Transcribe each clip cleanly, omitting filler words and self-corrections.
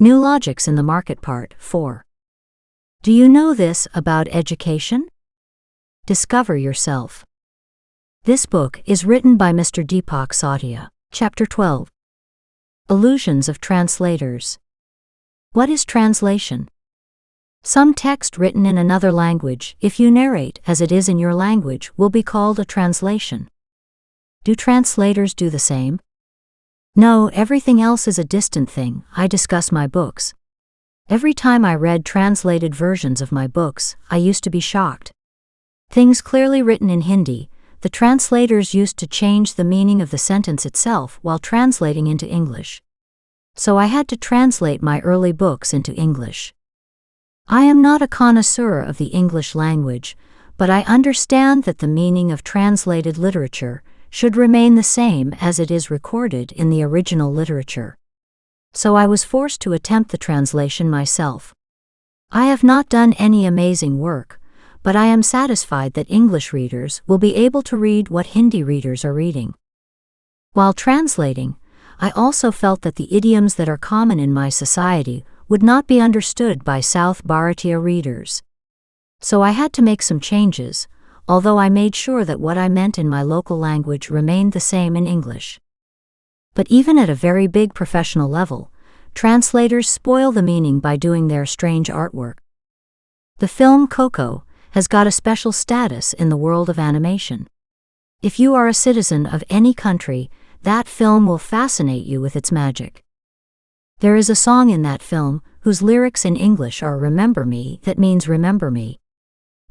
New Logics in the Market Part 4. Do you know this about education? Discover yourself. This book is written by Mr. Deepak Satia. Chapter 12. Illusions of Translators. What is translation? Some text written in another language, if you narrate as it is in your language, will be called a translation. Do translators do the same? No, everything else is a distant thing. I discuss my books. Every time I read translated versions of my books, I used to be shocked. Things clearly written in Hindi, the translators used to change the meaning of the sentence itself while translating into English. So I had to translate my early books into English. I am not a connoisseur of the English language, but I understand that the meaning of translated literature should remain the same as it is recorded in the original literature. So I was forced to attempt the translation myself. I have not done any amazing work, but I am satisfied that English readers will be able to read what Hindi readers are reading. While translating, I also felt that the idioms that are common in my society would not be understood by South Bharatiya readers. So I had to make some changes, although I made sure that what I meant in my local language remained the same in English. But even at a very big professional level, translators spoil the meaning by doing their strange artwork. The film Coco has got a special status in the world of animation. If you are a citizen of any country, that film will fascinate you with its magic. There is a song in that film whose lyrics in English are "Remember Me," that means remember me.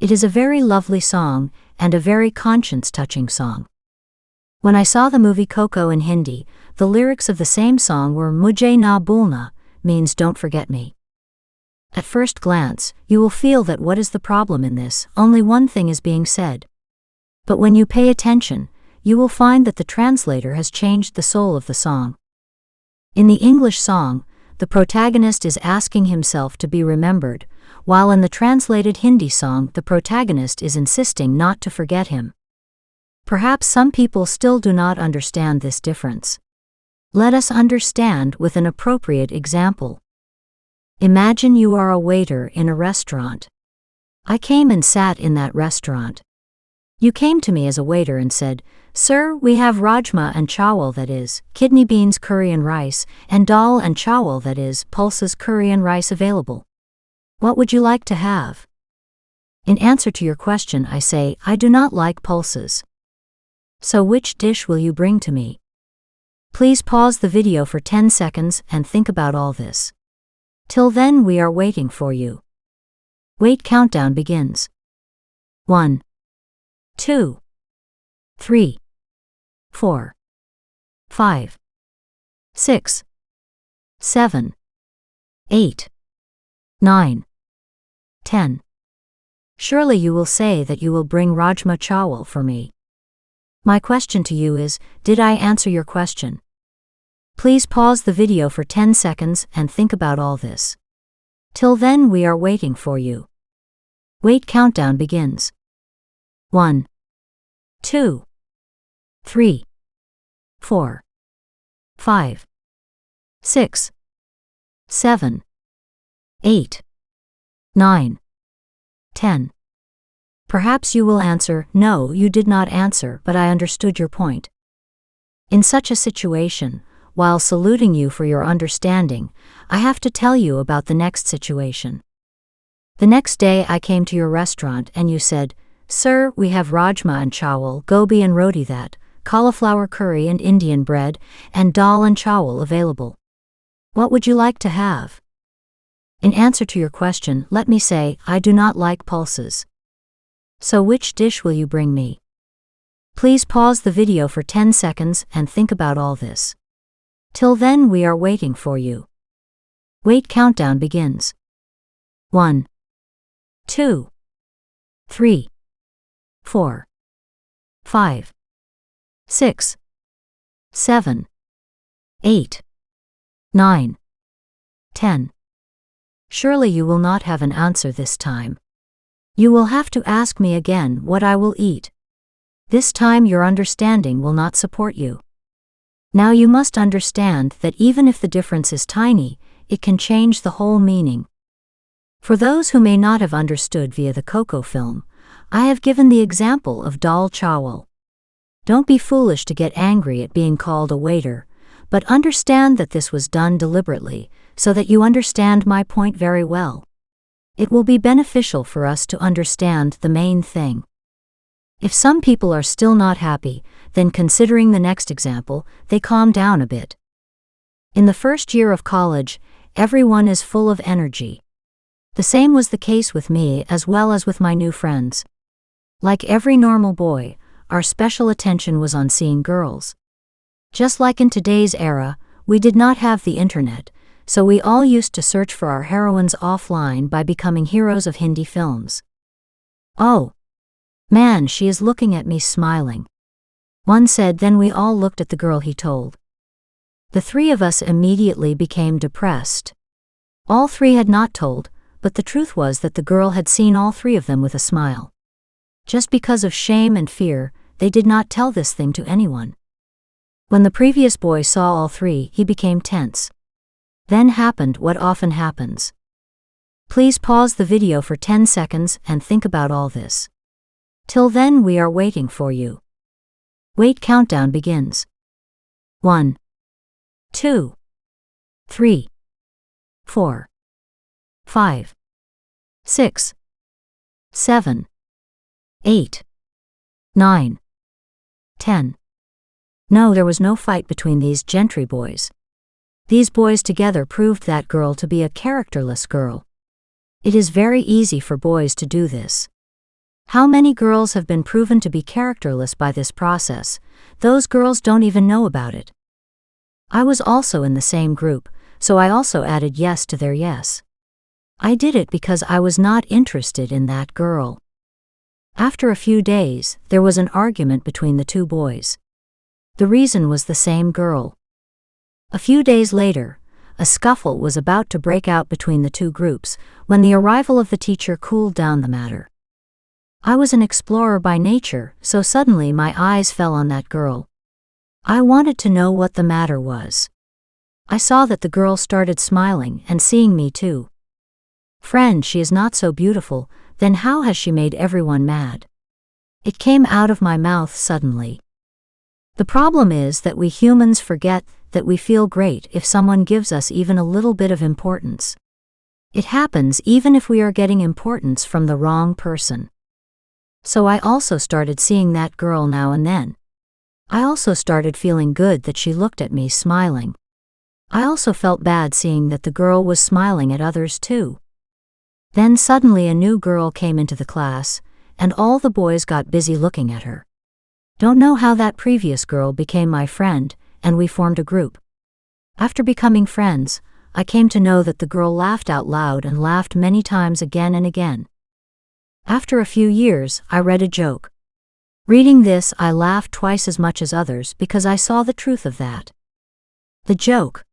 It is a very lovely song and a very conscience-touching song. When I saw the movie Coco in Hindi, the lyrics of the same song were "Mujhe na bhulna," means don't forget me. At first glance, you will feel that what is the problem in this? Only one thing is being said. But when you pay attention, you will find that the translator has changed the soul of the song. In the English song, the protagonist is asking himself to be remembered, while in the translated Hindi song the protagonist is insisting not to forget him. Perhaps some people still do not understand this difference. Let us understand with an appropriate example. Imagine you are a waiter in a restaurant. I came and sat in that restaurant. You came to me as a waiter and said, "Sir, we have rajma and chawal, that is, kidney beans curry and rice, and dal and chawal, that is, pulses curry and rice available. What would you like to have?" In answer to your question, I say, "I do not like pulses." So which dish will you bring to me? Please pause the video for 10 seconds and think about all this. Till then we are waiting for you. Wait countdown begins. 1, 2, 3, 4, 5, 6, 7, 8, 9, 10. Surely you will say that you will bring rajma chawal for me. My question to you is, did I answer your question? Please pause the video for 10 seconds and think about all this. Till then we are waiting for you. Wait countdown begins. 1, 2, 3, 4, 5, 6, 7, 8, 9, 10. Perhaps you will answer, "No, you did not answer, but I understood your point." In such a situation, while saluting you for your understanding, I have to tell you about the next situation. The next day I came to your restaurant and you said, "Sir, we have rajma and chawal, gobi and roti, that, cauliflower curry and Indian bread, and dal and chawal available. What would you like to have?" In answer to your question, let me say, "I do not like pulses." So which dish will you bring me? Please pause the video for 10 seconds and think about all this. Till then we are waiting for you. Wait countdown begins. 1, 2, 3, 4, 5, 6, 7, 8, 9, 10. Surely you will not have an answer this time. You will have to ask me again what I will eat. This time your understanding will not support you. Now you must understand that even if the difference is tiny, it can change the whole meaning. For those who may not have understood via the Coco film, I have given the example of dal chawal. Don't be foolish to get angry at being called a waiter, but understand that this was done deliberately, so that you understand my point very well. It will be beneficial for us to understand the main thing. If some people are still not happy, then considering the next example, they calm down a bit. In the first year of college, everyone is full of energy. The same was the case with me as well as with my new friends. Like every normal boy, our special attention was on seeing girls. Just like in today's era, we did not have the internet, so we all used to search for our heroines offline by becoming heroes of Hindi films. Oh, man, she is looking at me smiling. One said, then we all looked at the girl he told. The three of us immediately became depressed. All three had not told, but the truth was that the girl had seen all three of them with a smile. Just because of shame and fear, they did not tell this thing to anyone. When the previous boy saw all three, he became tense. Then happened what often happens. Please pause the video for 10 seconds and think about all this. Till then we are waiting for you. Wait, countdown begins. 1, 2, 3, 4, 5, 6, 7, 8, 9, 10. No, there was no fight between these gentry boys. These boys together proved that girl to be a characterless girl. It is very easy for boys to do this. How many girls have been proven to be characterless by this process? Those girls don't even know about it. I was also in the same group, so I also added yes to their yes. I did it because I was not interested in that girl. After a few days, there was an argument between the two boys. The reason was the same girl. A few days later, a scuffle was about to break out between the two groups when the arrival of the teacher cooled down the matter. I was an explorer by nature, so suddenly my eyes fell on that girl. I wanted to know what the matter was. I saw that the girl started smiling and seeing me too. Friend, she is not so beautiful, then how has she made everyone mad? It came out of my mouth suddenly. The problem is that we humans forget that we feel great if someone gives us even a little bit of importance. It happens even if we are getting importance from the wrong person. So I also started seeing that girl now and then. I also started feeling good that she looked at me smiling. I also felt bad seeing that the girl was smiling at others too. Then suddenly a new girl came into the class, and all the boys got busy looking at her. Don't know how that previous girl became my friend, and we formed a group. After becoming friends, I came to know that the girl laughed out loud and laughed many times again and again. After a few years, I read a joke. Reading this, I laughed twice as much as others because I saw the truth of that. The joke.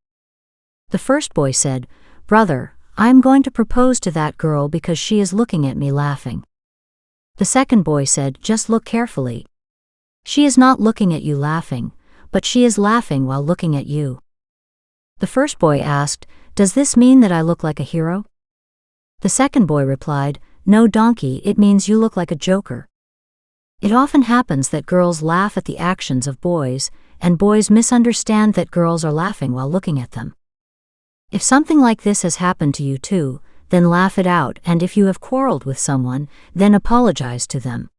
The first boy said, "Brother, I am going to propose to that girl because she is looking at me laughing." The second boy said, "Just look carefully. She is not looking at you laughing, but she is laughing while looking at you." The first boy asked, "Does this mean that I look like a hero?" The second boy replied, "No, donkey, it means you look like a joker." It often happens that girls laugh at the actions of boys, and boys misunderstand that girls are laughing while looking at them. If something like this has happened to you too, then laugh it out, and if you have quarreled with someone, then apologize to them.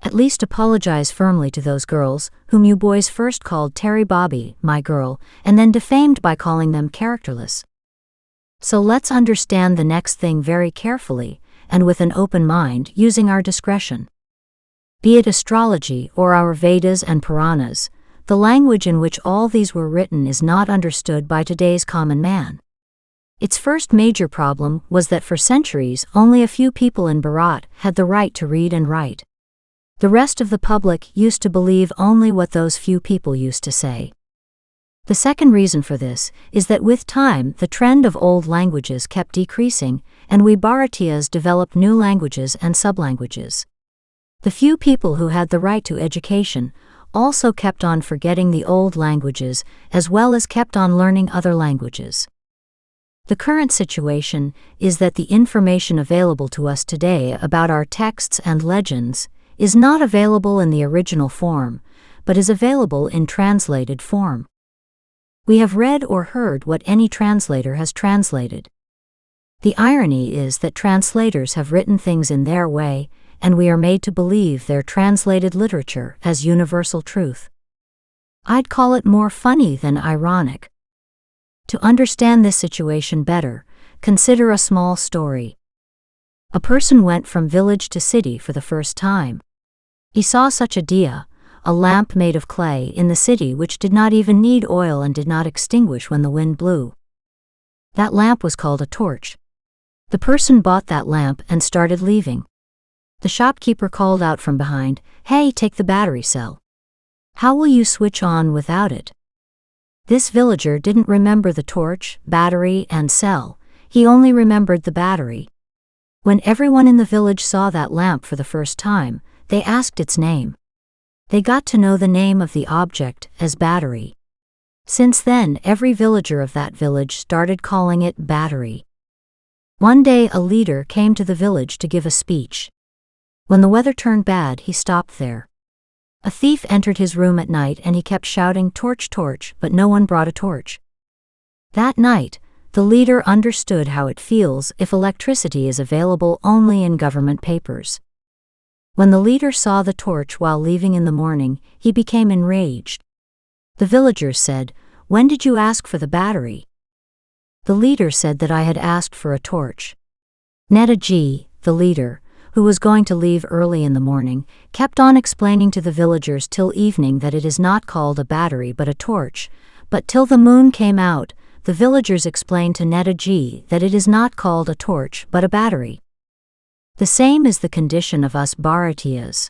At least apologize firmly to those girls, whom you boys first called Terry Bobby, my girl, and then defamed by calling them characterless. So let's understand the next thing very carefully, and with an open mind, using our discretion. Be it astrology or our Vedas and Puranas, the language in which all these were written is not understood by today's common man. Its first major problem was that for centuries only a few people in Bharat had the right to read and write. The rest of the public used to believe only what those few people used to say. The second reason for this is that with time the trend of old languages kept decreasing, and we Bharatiyas developed new languages and sublanguages. The few people who had the right to education also kept on forgetting the old languages as well as kept on learning other languages. The current situation is that the information available to us today about our texts and legends is not available in the original form, but is available in translated form. We have read or heard what any translator has translated. The irony is that translators have written things in their way, and we are made to believe their translated literature as universal truth. I'd call it more funny than ironic. To understand this situation better, consider a small story. A person went from village to city for the first time. He saw such a diya, a lamp made of clay, in the city which did not even need oil and did not extinguish when the wind blew. That lamp was called a torch. The person bought that lamp and started leaving. The shopkeeper called out from behind, "Hey, take the battery cell. How will you switch on without it?" This villager didn't remember the torch, battery, and cell. He only remembered the battery. When everyone in the village saw that lamp for the first time, they asked its name. They got to know the name of the object as battery. Since then, every villager of that village started calling it battery. One day a leader came to the village to give a speech. When the weather turned bad, he stopped there. A thief entered his room at night and he kept shouting, "Torch, torch," but no one brought a torch. That night, the leader understood how it feels if electricity is available only in government papers. When the leader saw the torch while leaving in the morning, he became enraged. The villagers said, "When did you ask for the battery?" The leader said that I had asked for a torch. Netaji, the leader, who was going to leave early in the morning, kept on explaining to the villagers till evening that it is not called a battery but a torch, but till the moon came out, the villagers explained to Netaji that it is not called a torch but a battery. The same is the condition of us Bharatiyas.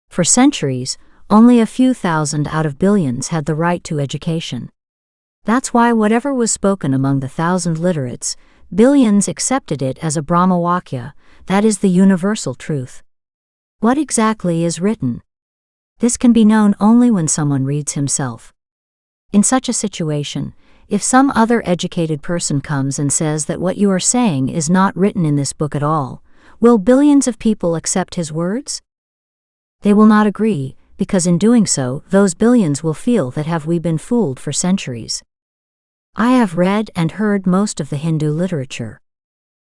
For centuries, only a few thousand out of billions had the right to education. That's why whatever was spoken among the 1,000 literates, billions accepted it as a Brahmavakya, that is the universal truth. What exactly is written? This can be known only when someone reads himself. In such a situation, if some other educated person comes and says that what you are saying is not written in this book at all, will billions of people accept his words? They will not agree, because in doing so, those billions will feel that have we been fooled for centuries. I have read and heard most of the Hindu literature.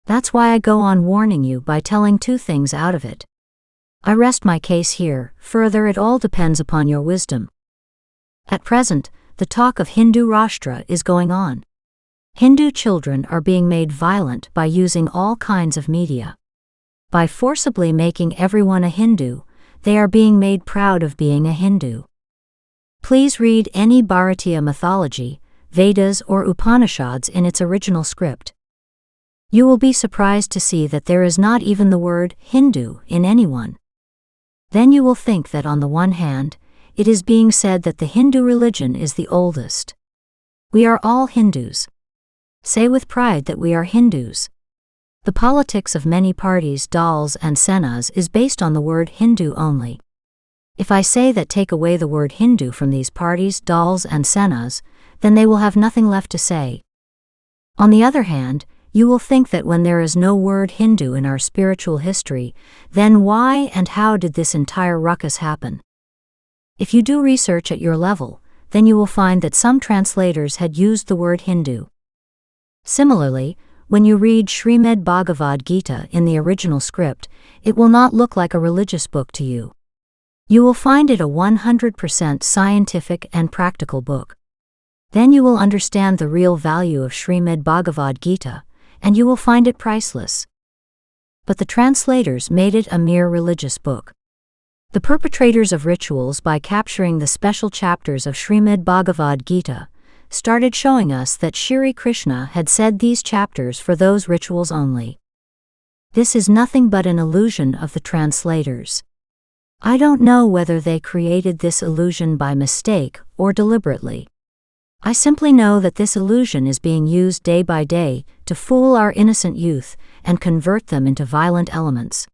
That's why I go on warning you by telling two things out of it. I rest my case here. Further, it all depends upon your wisdom. At present, the talk of Hindu Rashtra is going on. Hindu children are being made violent by using all kinds of media. By forcibly making everyone a Hindu, they are being made proud of being a Hindu. Please read any Bharatiya mythology, Vedas or Upanishads in its original script. You will be surprised to see that there is not even the word Hindu in any one. Then you will think that on the one hand, it is being said that the Hindu religion is the oldest. We are all Hindus. Say with pride that we are Hindus. The politics of many parties, dals and senas is based on the word Hindu only. If I say that take away the word Hindu from these parties, dals and senas, then they will have nothing left to say. On the other hand, you will think that when there is no word Hindu in our spiritual history, then why and how did this entire ruckus happen? If you do research at your level, then you will find that some translators had used the word Hindu. Similarly, when you read Srimad Bhagavad Gita in the original script, it will not look like a religious book to you. You will find it a 100% scientific and practical book. Then you will understand the real value of Srimad Bhagavad Gita, and you will find it priceless. But the translators made it a mere religious book. The perpetrators of rituals, by capturing the special chapters of Srimad Bhagavad Gita, started showing us that Shri Krishna had said these chapters for those rituals only. This is nothing but an illusion of the translators. I don't know whether they created this illusion by mistake or deliberately. I simply know that this illusion is being used day by day to fool our innocent youth and convert them into violent elements.